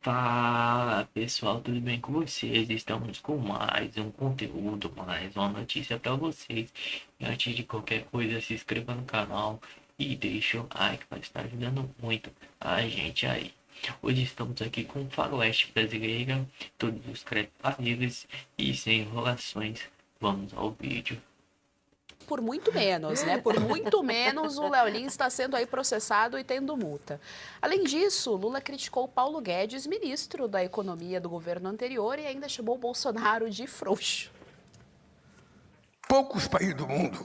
Fala pessoal, tudo bem com vocês? Estamos com mais um conteúdo, mais uma notícia para vocês. E antes de qualquer coisa, se inscreva no canal e deixe o like, vai estar ajudando muito a gente aí. Hoje estamos aqui com o Faroeste Brasileira, todos os créditos livres e sem enrolações. Vamos ao vídeo. Por muito menos, né? Por muito menos, o Léo Lins está sendo aí processado e tendo multa. Além disso, Lula criticou Paulo Guedes, ministro da Economia do governo anterior, e ainda chamou Bolsonaro de frouxo. Poucos países do mundo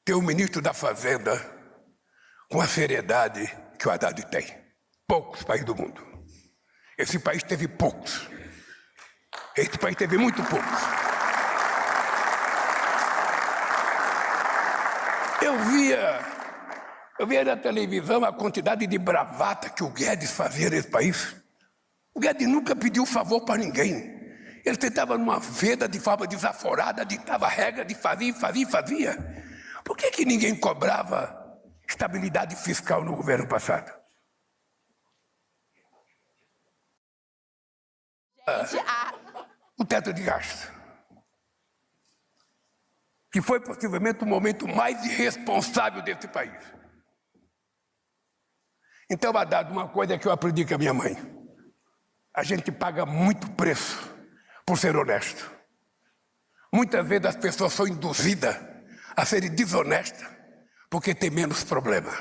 têm o ministro da Fazenda com a seriedade que o Haddad tem. Poucos países do mundo. Esse país teve poucos. Esse país teve muito poucos. Eu via na televisão a quantidade de bravata que o Guedes fazia nesse país. O Guedes nunca pediu favor para ninguém. Ele tentava numa veda de forma desaforada, ditava regra de fazia. Por que ninguém cobrava estabilidade fiscal no governo passado? O teto de gastos, que foi possivelmente o momento mais irresponsável desse país. Então, Haddad, uma coisa que eu aprendi com a minha mãe: a gente paga muito preço por ser honesto. Muitas vezes as pessoas são induzidas a serem desonestas porque tem menos problema.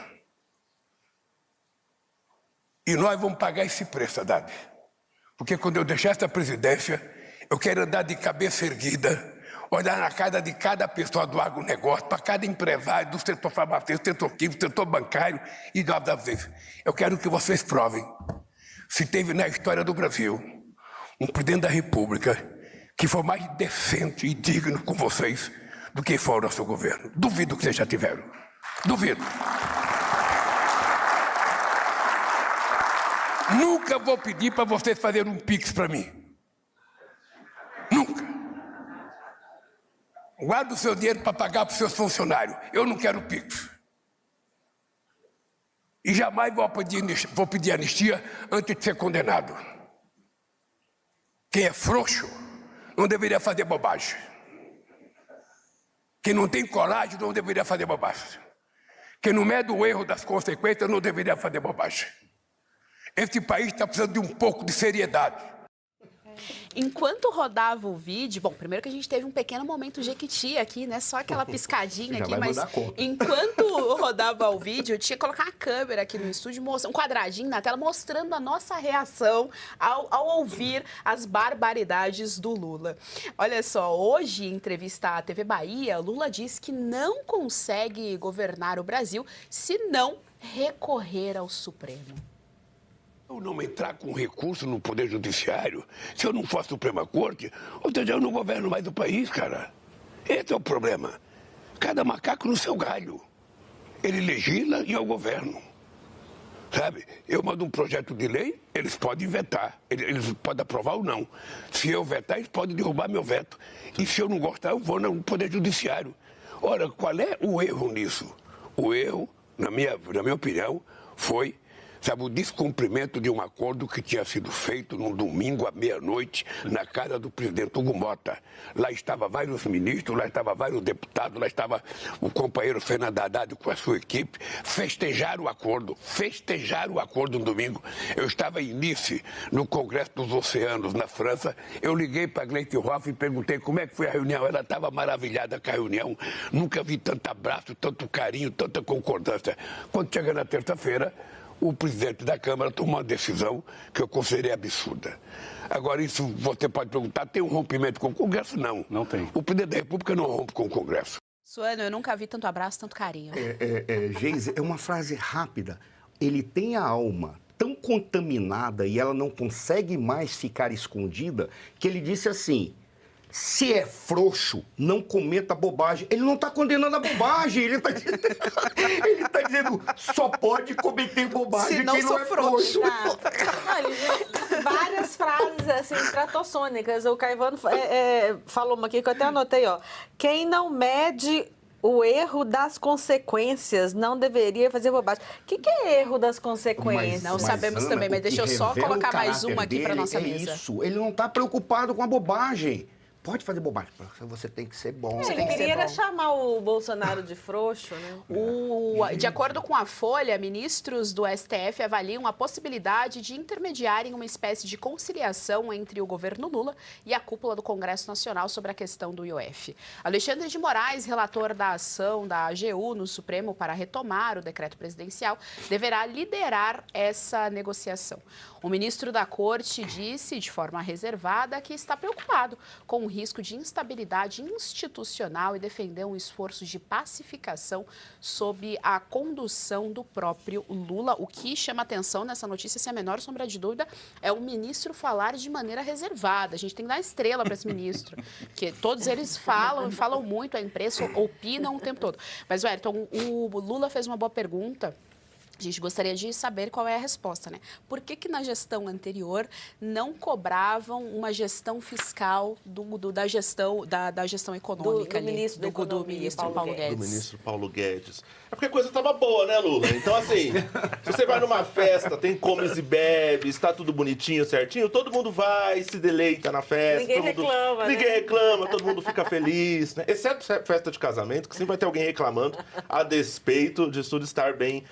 E nós vamos pagar esse preço, Haddad. Porque quando eu deixar essa presidência, eu quero andar de cabeça erguida, olhar na cara de cada pessoa do agronegócio, para cada empresário, do setor farmacêutico, setor químico, setor bancário e das vezes. Eu quero que vocês provem se teve na história do Brasil um presidente da República que foi mais decente e digno com vocês do que foi o nosso governo. Duvido que vocês já tiveram. Duvido. Nunca vou pedir para vocês fazerem um pix para mim. Nunca. Guarda o seu dinheiro para pagar para os seus funcionários. Eu não quero pix. E jamais vou pedir anistia antes de ser condenado. Quem é frouxo não deveria fazer bobagem. Quem não tem coragem não deveria fazer bobagem. Quem não mede o erro das consequências não deveria fazer bobagem. Esse país está precisando de um pouco de seriedade. Enquanto rodava o vídeo, bom, primeiro que a gente teve um pequeno momento Jequiti aqui, né? Só aquela piscadinha aqui, mas enquanto rodava o vídeo, eu tinha que colocar a câmera aqui no estúdio, um quadradinho na tela, mostrando a nossa reação ao ouvir as barbaridades do Lula. Olha só, hoje, em entrevista à TV Bahia, Lula diz que não consegue governar o Brasil se não recorrer ao Supremo. Eu não entrar com recurso no Poder Judiciário, se eu não for a Suprema Corte, ou seja, eu não governo mais do país, cara. Esse é o problema. Cada macaco no seu galho. Ele legisla e eu governo. Sabe? Eu mando um projeto de lei, eles podem vetar. Eles podem aprovar ou não. Se eu vetar, eles podem derrubar meu veto. E se eu não gostar, eu vou no Poder Judiciário. Ora, qual é o erro nisso? O erro, na minha opinião, foi, sabe, o descumprimento de um acordo que tinha sido feito num domingo à meia-noite na casa do presidente Hugo Mota. Lá estavam vários ministros, lá estavam vários deputados, lá estava o companheiro Fernando Haddad com a sua equipe. Festejaram o acordo no domingo. Eu estava em Nice, no Congresso dos Oceanos, na França. Eu liguei para a Gleisi Hoff e perguntei como é que foi a reunião. Ela estava maravilhada com a reunião. Nunca vi tanto abraço, tanto carinho, tanta concordância. Quando chega na terça-feira, o presidente da Câmara tomou uma decisão que eu considerei absurda. Agora, isso você pode perguntar, tem um rompimento com o Congresso? Não. Não tem. O presidente da República não rompe com o Congresso. Suano, eu nunca vi tanto abraço, tanto carinho. Geise, é uma frase rápida. Ele tem a alma tão contaminada e ela não consegue mais ficar escondida, que ele disse assim: se é frouxo, não cometa bobagem. Ele não está condenando a bobagem, ele está dizendo só pode cometer bobagem se não quem não é frouxo. Olha, várias frases assim, estratosônicas. O Caivano falou uma aqui que eu até anotei, ó. Quem não mede O erro das consequências não deveria fazer bobagem. O que é erro das consequências? Não sabemos também, mas deixa eu só colocar mais uma aqui para nossa mesa. Isso, ele não está preocupado com a bobagem. Pode fazer bobagem, você tem que ser bom. Ele queria chamar o Bolsonaro de frouxo, né? De acordo com a Folha, ministros do STF avaliam a possibilidade de intermediarem uma espécie de conciliação entre o governo Lula e a cúpula do Congresso Nacional sobre a questão do IOF. Alexandre de Moraes, relator da ação da AGU no Supremo para retomar o decreto presidencial, deverá liderar essa negociação. O ministro da Corte disse, de forma reservada, que está preocupado com o risco de instabilidade institucional e defendeu um esforço de pacificação sob a condução do próprio Lula. O que chama atenção nessa notícia, sem a menor sombra de dúvida, é o ministro falar de maneira reservada. A gente tem que dar estrela para esse ministro, que todos eles falam muito, a imprensa opinam o tempo todo. Mas, Wellington, o Lula fez uma boa pergunta. A gente gostaria de saber qual é a resposta, né? Por que na gestão anterior não cobravam uma gestão fiscal da gestão econômica do ministro do ministro Paulo Guedes? Do ministro Paulo Guedes. É porque a coisa estava boa, né, Lula? Então, assim, se você vai numa festa, tem comes e bebes, está tudo bonitinho, certinho, todo mundo vai, se deleita na festa. Ninguém reclama, todo mundo fica feliz, né? Exceto festa de casamento, que sempre vai ter alguém reclamando a despeito de tudo estar bem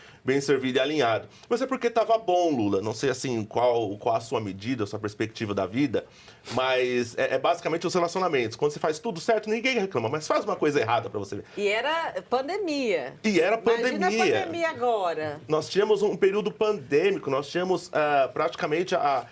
servido e alinhado. Mas é porque estava bom, Lula. Não sei, assim, qual a sua medida, a sua perspectiva da vida, mas é basicamente os relacionamentos. Quando você faz tudo certo, ninguém reclama, mas faz uma coisa errada para você ver. E era pandemia. Imagina a pandemia agora. Nós tínhamos um período pandêmico, nós tínhamos praticamente a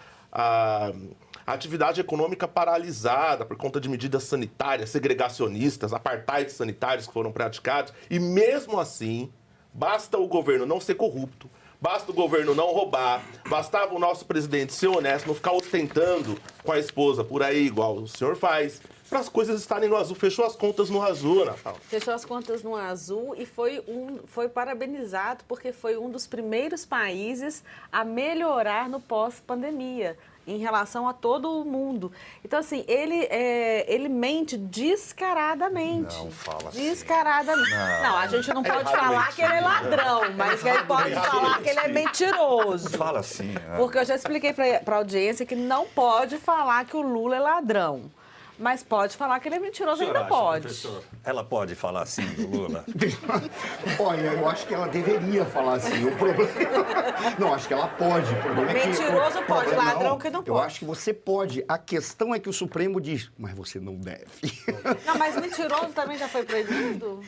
atividade econômica paralisada por conta de medidas sanitárias, segregacionistas, apartheid sanitários que foram praticados, e mesmo assim, basta o governo não ser corrupto, basta o governo não roubar, bastava o nosso presidente ser honesto, não ficar ostentando com a esposa por aí, igual o senhor faz, para as coisas estarem no azul. Fechou as contas no azul, Ana Paula. Fechou as contas no azul e foi parabenizado porque foi um dos primeiros países a melhorar no pós-pandemia em relação a todo o mundo. Então, assim, ele mente descaradamente. Não fala assim. Descaradamente. Não, a gente não pode falar que ele é ladrão, mas ele pode falar que ele é mentiroso. Fala assim. Porque eu já expliquei para a audiência que não pode falar que o Lula é ladrão. Mas pode falar que ele é mentiroso, ainda pode. Professor? Ela pode falar assim do Lula? Olha, eu acho que ela deveria falar assim. O problema... Não, acho que ela pode. O problema é que... Mentiroso pode, ladrão que não pode. Eu acho que você pode. A questão é que o Supremo diz, mas você não deve. Não, mas mentiroso também já foi proibido?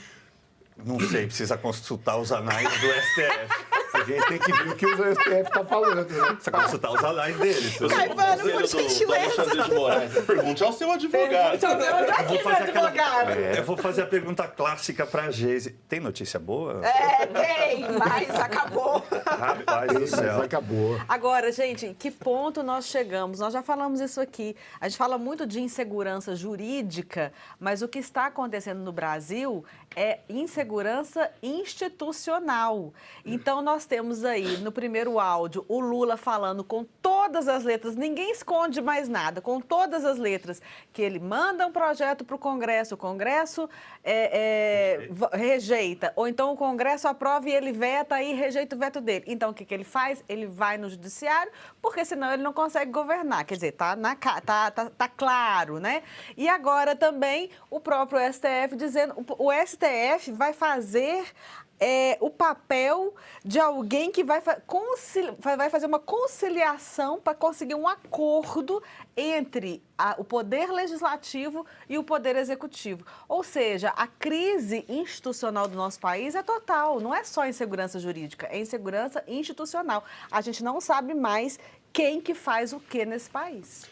Não sei, precisa consultar os anais do STF. A gente tem que ver o que o STF está falando. Né? Precisa consultar os anais deles. Caivano, por gentileza. Alexandre de Moraes, pergunte ao seu advogado. Eu vou fazer a pergunta clássica para a Geise. Tem notícia boa? Tem, mas acabou. Rapaz do céu. Acabou. Agora, gente, que ponto nós chegamos? Nós já falamos isso aqui. A gente fala muito de insegurança jurídica, mas o que está acontecendo no Brasil é insegurança institucional. Então, nós temos aí, no primeiro áudio, o Lula falando com todas as letras, ninguém esconde mais nada, com todas as letras, que ele manda um projeto para o Congresso rejeita, ou então o Congresso aprova e ele veta e rejeita o veto dele. Então, o que ele faz? Ele vai no judiciário, porque senão ele não consegue governar. Quer dizer, tá claro, né? E agora também o próprio STF dizendo, o STF vai fazer o papel de alguém que vai fazer uma conciliação para conseguir um acordo entre o Poder Legislativo e o Poder Executivo. Ou seja, a crise institucional do nosso país é total, não é só insegurança jurídica, é insegurança institucional. A gente não sabe mais quem que faz o que nesse país.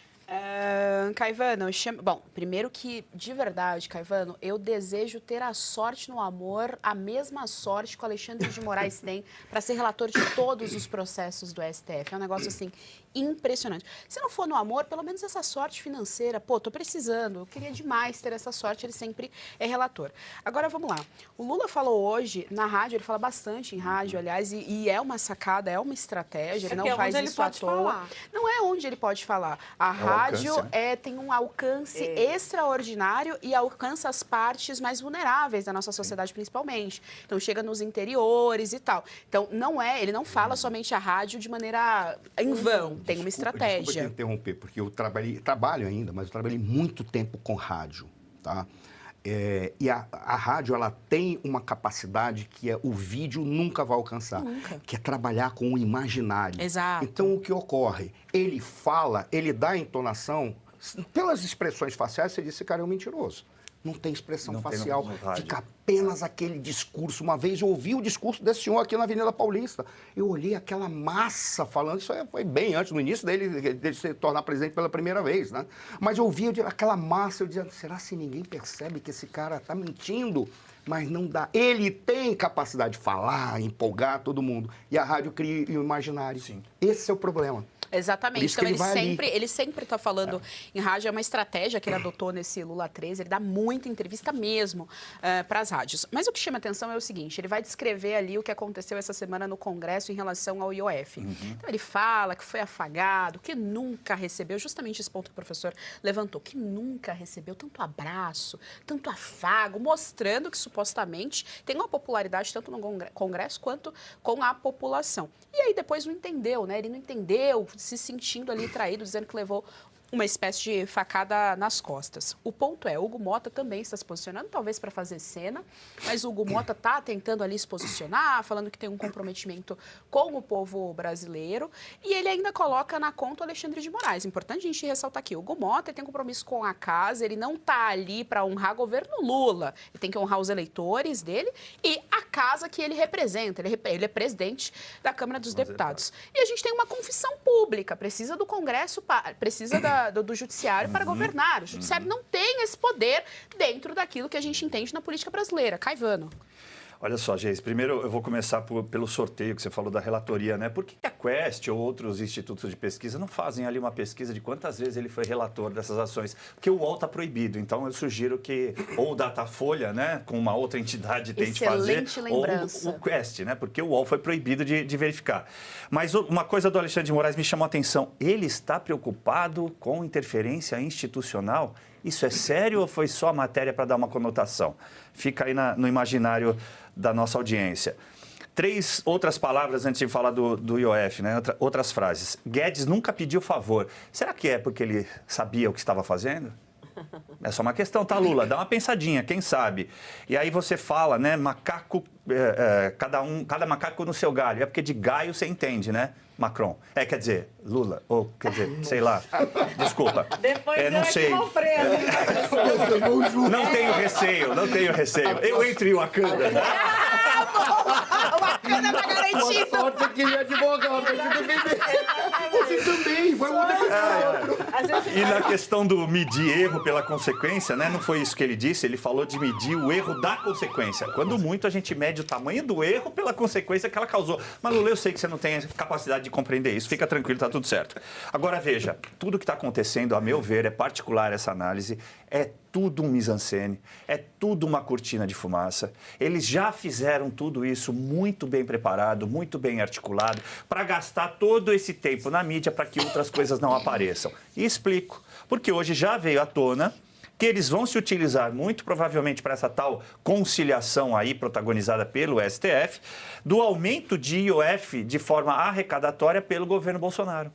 Caivano, bom, primeiro que, de verdade, Caivano, eu desejo ter a sorte no amor, a mesma sorte que o Alexandre de Moraes tem para ser relator de todos os processos do STF. É um negócio, assim, impressionante. Se não for no amor, pelo menos essa sorte financeira. Pô, tô precisando, eu queria demais ter essa sorte, ele sempre é relator. Agora, vamos lá. O Lula falou hoje na rádio, ele fala bastante em rádio, aliás, e é uma sacada, é uma estratégia, ele não faz isso à toa. Não é onde ele pode falar. A rádio tem um alcance extraordinário e alcança as partes mais vulneráveis da nossa sociedade, principalmente. Então, chega nos interiores e tal. Então, ele não fala somente a rádio de maneira em vão, tem uma estratégia. Desculpa te interromper, porque eu trabalho ainda, mas eu trabalhei muito tempo com rádio, tá? E a rádio, ela tem uma capacidade que o vídeo nunca vai alcançar. Nunca. Que é trabalhar com o imaginário. Exato. Então, o que ocorre? Ele fala, ele dá a entonação, pelas expressões faciais, você diz, esse cara é um mentiroso. Não tem expressão facial, fica apenas aquele discurso. Uma vez eu ouvi o discurso desse senhor aqui na Avenida Paulista. Eu olhei aquela massa falando, isso foi bem antes, no início dele se tornar presidente pela primeira vez, né? Mas eu ouvi aquela massa, eu dizia, será que ninguém percebe que esse cara está mentindo? Mas não dá. Ele tem capacidade de falar, empolgar todo mundo. E a rádio cria o imaginário. Sim. Esse é o problema. Exatamente. Então, ele sempre está falando em rádio, é uma estratégia que ele adotou nesse Lula 13, ele dá muita entrevista mesmo para as rádios. Mas o que chama atenção é o seguinte, ele vai descrever ali o que aconteceu essa semana no Congresso em relação ao IOF. Então, ele fala que foi afagado, que nunca recebeu, justamente esse ponto que o professor levantou, que nunca recebeu tanto abraço, tanto afago, mostrando que supostamente tem uma popularidade tanto no Congresso quanto com a população. E aí depois não entendeu, né? Ele não entendeu, se sentindo ali traído, dizendo que levou uma espécie de facada nas costas. O ponto é, Hugo Motta também está se posicionando, talvez para fazer cena, mas o Hugo Motta está tentando ali se posicionar, falando que tem um comprometimento com o povo brasileiro, e ele ainda coloca na conta o Alexandre de Moraes. Importante a gente ressaltar aqui, o Hugo Motta tem compromisso com a casa, ele não está ali para honrar governo Lula, ele tem que honrar os eleitores dele e a casa que ele representa, ele é presidente da Câmara dos Deputados. E a gente tem uma confissão pública, precisa do Congresso, precisa do Judiciário para governar. O Judiciário não tem esse poder dentro daquilo que a gente entende na política brasileira. Caivano. Olha só, Geis, primeiro eu vou começar pelo sorteio que você falou da relatoria, né? Por que a Quest ou outros institutos de pesquisa não fazem ali uma pesquisa de quantas vezes ele foi relator dessas ações? Porque o UOL está proibido, então eu sugiro que ou o Datafolha, né, com uma outra entidade tente fazer, lembrança. ou o Quest, né? Porque o UOL foi proibido de verificar. Mas uma coisa do Alexandre de Moraes me chamou a atenção, ele está preocupado com interferência institucional? Isso é sério ou foi só a matéria para dar uma conotação? Fica aí no imaginário da nossa audiência. 3 outras palavras antes de falar do IOF, né? Outras frases. Guedes nunca pediu favor. Será que é porque ele sabia o que estava fazendo? É só uma questão, tá, Lula? Dá uma pensadinha, quem sabe? E aí você fala, né? Macaco, cada macaco no seu galho. É porque de gaio você entende, né? Macron. Quer dizer, Lula, ou quer dizer, sei lá. Desculpa. Depois não sei. Não tenho receio. Eu entro em Wakanda. O Wakanda tá garantido. Boa sorte aqui, advogado, pra te defender. Você também, vai um E na questão do medir erro pela consequência, né? Não foi isso que ele disse, ele falou de medir o erro da consequência. Quando muito a gente mede o tamanho do erro pela consequência que ela causou. Mas, Lula, eu sei que você não tem capacidade de compreender isso. Fica tranquilo, tá tudo certo. Agora, veja, tudo que está acontecendo, a meu ver, é particular essa análise, é tudo um mise-en-scène, é tudo uma cortina de fumaça. Eles já fizeram tudo isso muito bem preparado, muito bem articulado, para gastar todo esse tempo na mídia para que outras coisas não apareçam. E explico, porque hoje já veio à tona que eles vão se utilizar muito provavelmente para essa tal conciliação aí protagonizada pelo STF, do aumento de IOF de forma arrecadatória pelo governo Bolsonaro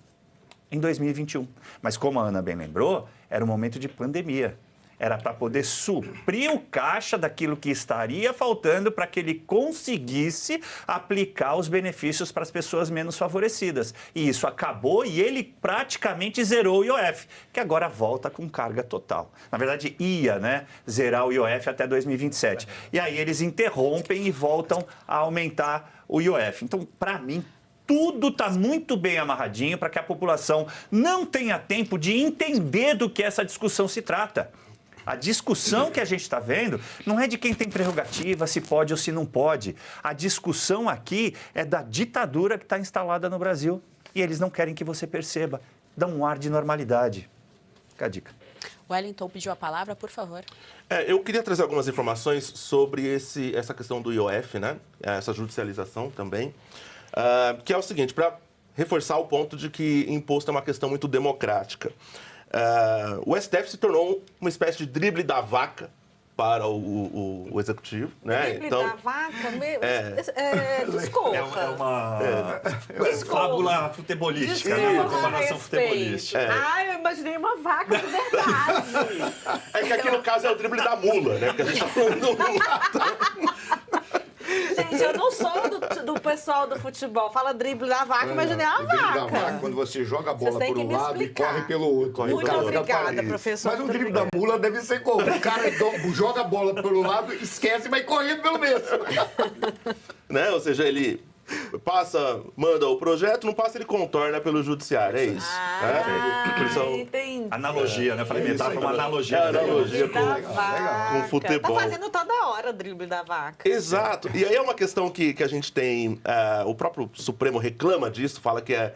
em 2021. Mas como a Ana bem lembrou, era um momento de pandemia. Era para poder suprir o caixa daquilo que estaria faltando para que ele conseguisse aplicar os benefícios para as pessoas menos favorecidas. E isso acabou e ele praticamente zerou o IOF, que agora volta com carga total. Na verdade, ia, né, zerar o IOF até 2027. E aí eles interrompem e voltam a aumentar o IOF. Então, para mim, tudo está muito bem amarradinho para que a população não tenha tempo de entender do que essa discussão se trata. A discussão que a gente está vendo não é de quem tem prerrogativa, se pode ou se não pode. A discussão aqui é da ditadura que está instalada no Brasil. E eles não querem que você perceba. Dá um ar de normalidade. Fica a dica. Wellington pediu a palavra, por favor. Eu queria trazer algumas informações sobre essa questão do IOF, né? Essa judicialização também. Que é o seguinte, para reforçar o ponto de que imposto é uma questão muito democrática. o STF se tornou uma espécie de drible da vaca para o executivo, né? Drible da vaca? Desculpa. É uma fábula futebolística, né? Uma comparação futebolística. Eu imaginei uma vaca de verdade. É que aqui no caso é o drible da mula, né? Porque a gente tá falando do Gente, eu não sou do pessoal do futebol. Fala drible da vaca, imaginei uma Drible da vaca. vaca, quando você joga a bola Vocês têm por que um me lado e explicar. corre pelo outro. Muito Então, obrigada, fica professor. Mas o drible da mula deve ser como? O cara joga a bola pelo lado, esquece e vai correndo pelo meio. né? Ou seja, ele manda o projeto, não passa, ele contorna pelo judiciário, é isso. Entendi. Analogia, né? Eu falei metáfora, uma analogia. Analogia com futebol. Tá fazendo toda hora o drible da vaca. Exato. E aí é uma questão que a gente tem, o próprio Supremo reclama disso, fala que a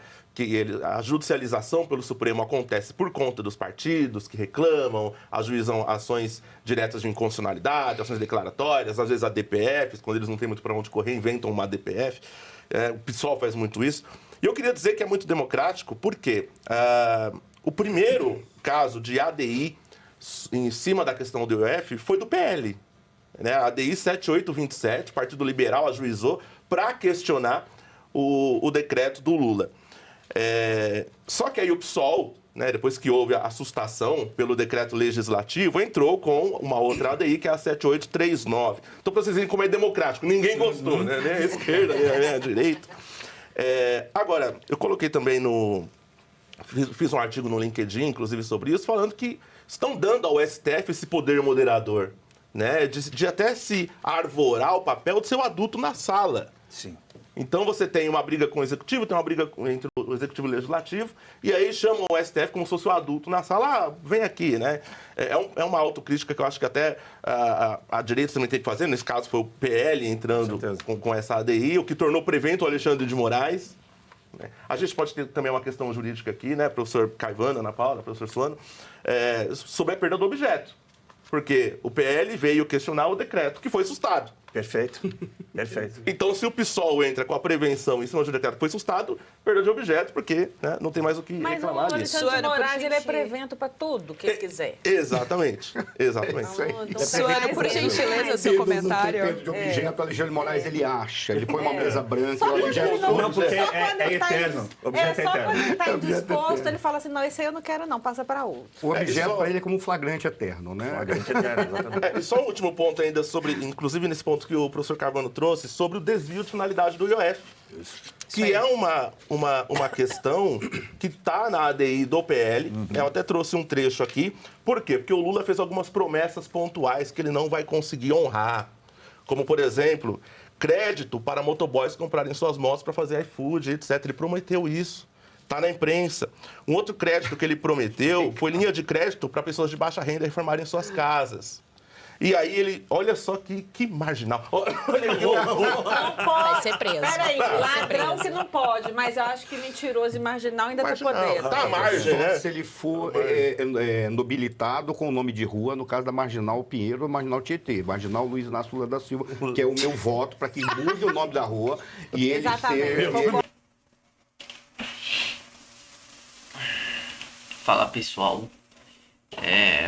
judicialização pelo Supremo acontece por conta dos partidos que reclamam, ajuizam ações diretas de inconstitucionalidade, ações declaratórias, às vezes ADPFs, quando eles não têm muito para onde correr, inventam uma ADPF. O PSOL faz muito isso. E eu queria dizer que é muito democrático, porque o primeiro caso de ADI em cima da questão do IOF foi do PL. Né? A ADI 7827, Partido Liberal ajuizou para questionar o decreto do Lula. Só que aí o PSOL, né, depois que houve a assustação pelo decreto legislativo, entrou com uma outra ADI, que é a 7839. Então, para vocês verem como é democrático, ninguém gostou, né? Nem a esquerda, nem a direita. Agora, eu coloquei também fiz um artigo no LinkedIn, inclusive, sobre isso, falando que estão dando ao STF esse poder moderador, né? De até se arvorar o papel de ser o adulto na sala. Sim. Então você tem uma briga com o executivo, tem uma briga entre o executivo e o legislativo, e aí chamam o STF como se fosse o adulto na sala, vem aqui, né? É uma autocrítica que eu acho que até a direita também tem que fazer, nesse caso foi o PL entrando com essa ADI, o que tornou prevento o Alexandre de Moraes. Né? A gente pode ter também uma questão jurídica aqui, né? Professor Caivano, Ana Paula, professor Suano, sobre a perda do objeto. Porque o PL veio questionar o decreto, que foi sustado. Perfeito. Perfeito. Então, se o PSOL entra com a prevenção em cima do decreto que foi sustado, perda de objeto, porque né, não tem mais o que reclamar Mas o disso. Alexandre de Moraes, ele é prevento para tudo que ele quiser. Exatamente. Exatamente. Suano, por gentileza, seu comentário. Perda de objeto, Alexandre de Moraes, ele acha. Ele põe uma mesa branca e o objeto... Não, porque é eterno. O objeto é só quando eterno. ele está indisposto, ele fala assim, não, esse aí eu não quero não, passa para outro. O objeto para ele é como um flagrante eterno, né? Flagrante eterno, exatamente. E só um último ponto ainda sobre, inclusive nesse ponto que o professor Carvano trouxe, sobre o desvio de finalidade do IOF. Que é uma questão que está na ADI do PL. Eu até trouxe um trecho aqui. Por quê? Porque o Lula fez algumas promessas pontuais que ele não vai conseguir honrar. Como, por exemplo, crédito para motoboys comprarem suas motos para fazer iFood, etc. Ele prometeu isso. Está na imprensa. Um outro crédito que ele prometeu foi linha de crédito para pessoas de baixa renda reformarem suas casas. E aí ele, olha só que marginal. Olha Não pode. Vai ser preso. Peraí, Vai ser ladrão preso. que não pode, mas eu acho que mentiroso e marginal ainda Marginal, tá podendo. tá à margem, né? Se ele for nobilitado com o nome de rua, no caso da Marginal Pinheiro, Marginal Tietê, Marginal Luiz Inácio Lula da Silva, que é o meu voto para que mude o nome da rua e ele Exatamente. Fala pessoal,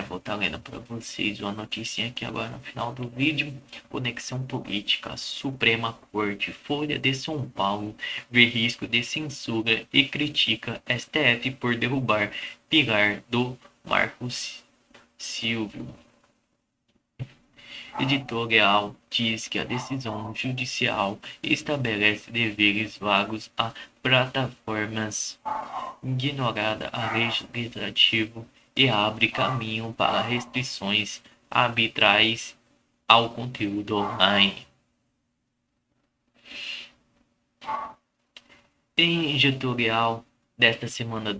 vou estar lendo para vocês uma notícia aqui agora no final do vídeo. Conexão política, Suprema Corte, Folha de São Paulo vê risco de censura e critica STF por derrubar pilar do Marcos Silvio. Editorial diz que a decisão judicial estabelece deveres vagos a plataformas, ignorada a legislativo e abre caminho para restrições arbitrais ao conteúdo online. Em editorial desta semana,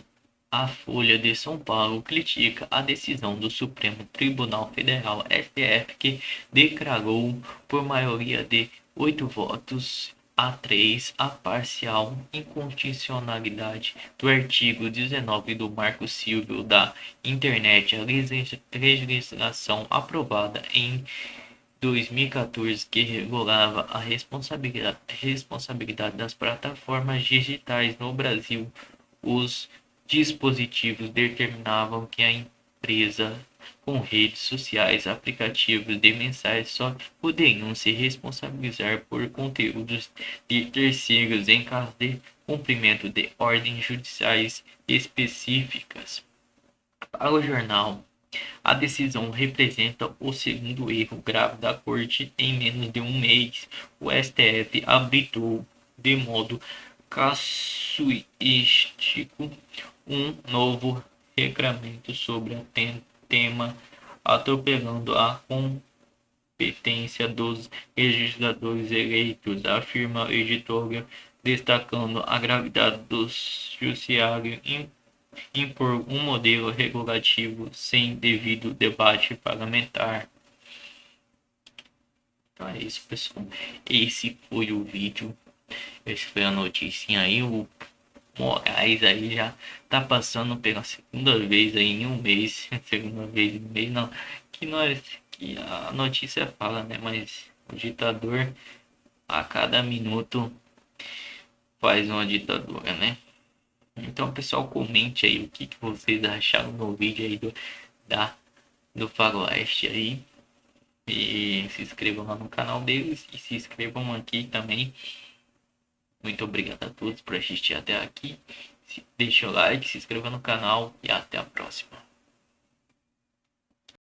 a Folha de São Paulo critica a decisão do Supremo Tribunal Federal, STF, que declarou por maioria de 8 votos a 3 a parcial inconstitucionalidade do artigo 19 do Marco Civil da Internet, a legislação aprovada em 2014 que regulava a responsabilidade das plataformas digitais no Brasil. Os dispositivos determinavam que a empresa com redes sociais, aplicativos de mensagem só poderiam se responsabilizar por conteúdos de terceiros em caso de cumprimento de ordens judiciais específicas. Para o jornal, a decisão representa o segundo erro grave da Corte em menos de um mês. O STF habilitou de modo casuístico um novo regramento sobre o tema, atropelando a competência dos legisladores eleitos, afirma a editora, destacando a gravidade do judiciário impor um modelo regulativo sem devido debate parlamentar. Então é isso, pessoal. Esse foi o vídeo. Essa foi a notícia aí. O Moraes aí já tá passando pela segunda vez aí em um mês. Segunda vez em um mês, não. Que a notícia fala, né? Mas o ditador a cada minuto faz uma ditadura, né? Então, pessoal, comente aí o que vocês acharam no vídeo aí do Faroeste aí. E se inscrevam lá no canal deles e se inscrevam aqui também. Muito obrigado a todos por assistir até aqui. Deixa o like, se inscreva no canal e até a próxima.